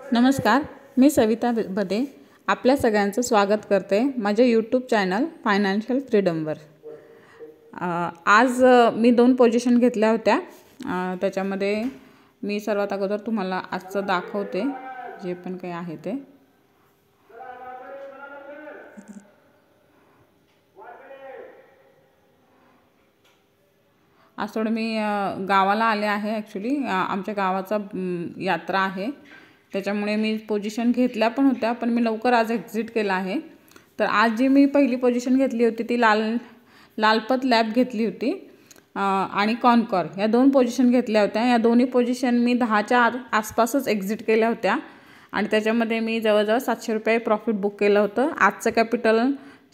नमस्कार, मी सविता बदे आपल्या सगळ्यांचं स्वागत करते माझ्या यूट्यूब चॅनल फायनान्शियल फ्रीडमवर। आज मी 2 पोझिशन घेतल्या होत्या। त्याच्यामध्ये मी सर्वात अगोदर तुम्हाला आजचं दाखवते जे पण काही आहे ते। आज थोडं मी गावाला आले आहे। ॲक्च्युली आमच्या गावाचा यात्रा आहे, त्याच्यामुळे मी पोझिशन घेतल्या पण होत्या, पण मी लवकर आज एक्झिट केला आहे। तर आज जी मी पहिली पोझिशन घेतली होती ती लालपत लॅब घेतली होती आणि कॉनकॉर या 2 पोझिशन घेतल्या होत्या। या दोन्ही पोझिशन मी 10च्या आसपासच एक्झिट केल्या होत्या आणि त्याच्यामध्ये मी जवळजवळ 700 रुपये प्रॉफिट बुक केलं होतं। आजचं कॅपिटल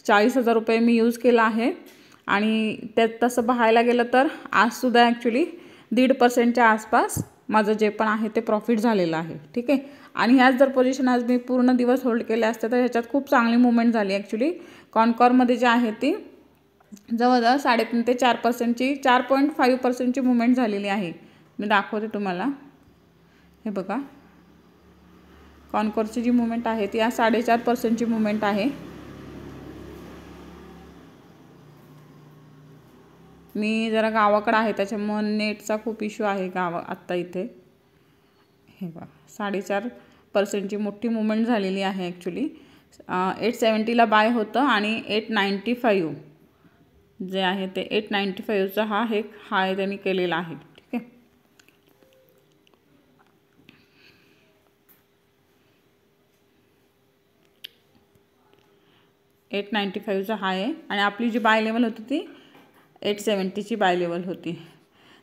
40,000 रुपये मी यूज केला आहे आणि त्यात तसं पाहायला गेलं तर आजसुद्धा ॲक्च्युली 1.5% आसपास माझं जे पण आहे ते प्रॉफिट झालेलं आहे। ठीक आहे, आणि ह्याच जर पोझिशन आज मी पूर्ण दिवस होल्ड केले असते तर ह्याच्यात खूप चांगली मूवमेंट झाली। ॲक्च्युली कॉनकॉरमध्ये जे आहे ती जवळजवळ 3.5 ते 4%ची 4.5%ची मूवमेंट झालेली आहे। मी दाखवते तुम्हाला, हे बघा कॉनकॉरची जी मूवमेंट आहे ती आज 4.5%ची मूवमेंट आहे। मी जरा गावाकडे आहे त्याच्यामुळे नेटचा खूप इश्यू आहे आत्ता इथे। हे बघा 4.5%ची मोठी मूवमेंट झालेली आहे। ॲक्च्युली 870ला बाय होतं आणि 895 जे आहे ते 895चा हा एक हाय त्यांनी केलेला आहे। ठीक आहे, $895चा हाय आहे आणि आपली जी बाय लेवल होती ती 870ची बाय लेवल होती।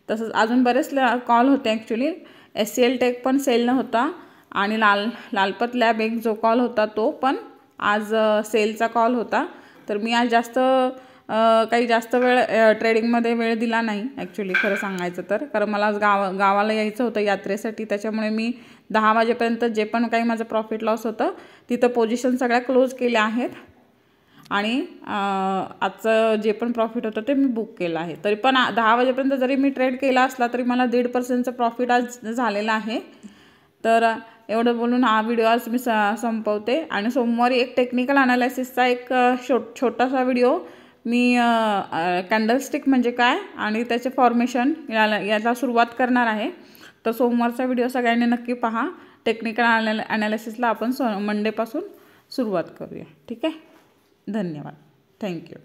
तसंच अजून बरेच कॉल होते। ॲक्च्युली SCL टेक पण सेल नव्हता आणि लालपत लॅब एक जो कॉल होता तो पण आज सेलचा कॉल होता। तर मी आज काही जास्त वेळ ट्रेडिंगमध्ये वेळ दिला नाही ॲक्च्युली खरं सांगायचं तर, कारण मला आज गावाला यायचं होतं यात्रेसाठी। त्याच्यामुळे मी 10 वाजेपर्यंत जे पण काही माझं प्रॉफिट लॉस होतं तिथं पोझिशन सगळ्या क्लोज केल्या आहेत आणि आजचं जे पण प्रॉफिट होतं ते मी बुक केलं आहे। तरी पण 10 वाजेपर्यंत जरी मी ट्रेड केला असला तरी मला 1.5%चं प्रॉफिट आज झालेलं आहे। तर एवढं बोलून हा व्हिडिओ आज मी संपवते आणि सोमवारी एक टेक्निकल ॲनालिसिसचा एक छोटासा व्हिडिओ मी कॅन्डलस्टिक म्हणजे काय आणि त्याचे फॉर्मेशन याला सुरुवात करणार आहे। तर सोमवारचा व्हिडिओ सगळ्यांनी नक्की पहा। टेक्निकल ॲनालिसिसला आपण मंडेपासून सुरुवात करूया। ठीक आहे, धन्यवाद, थँक्यू।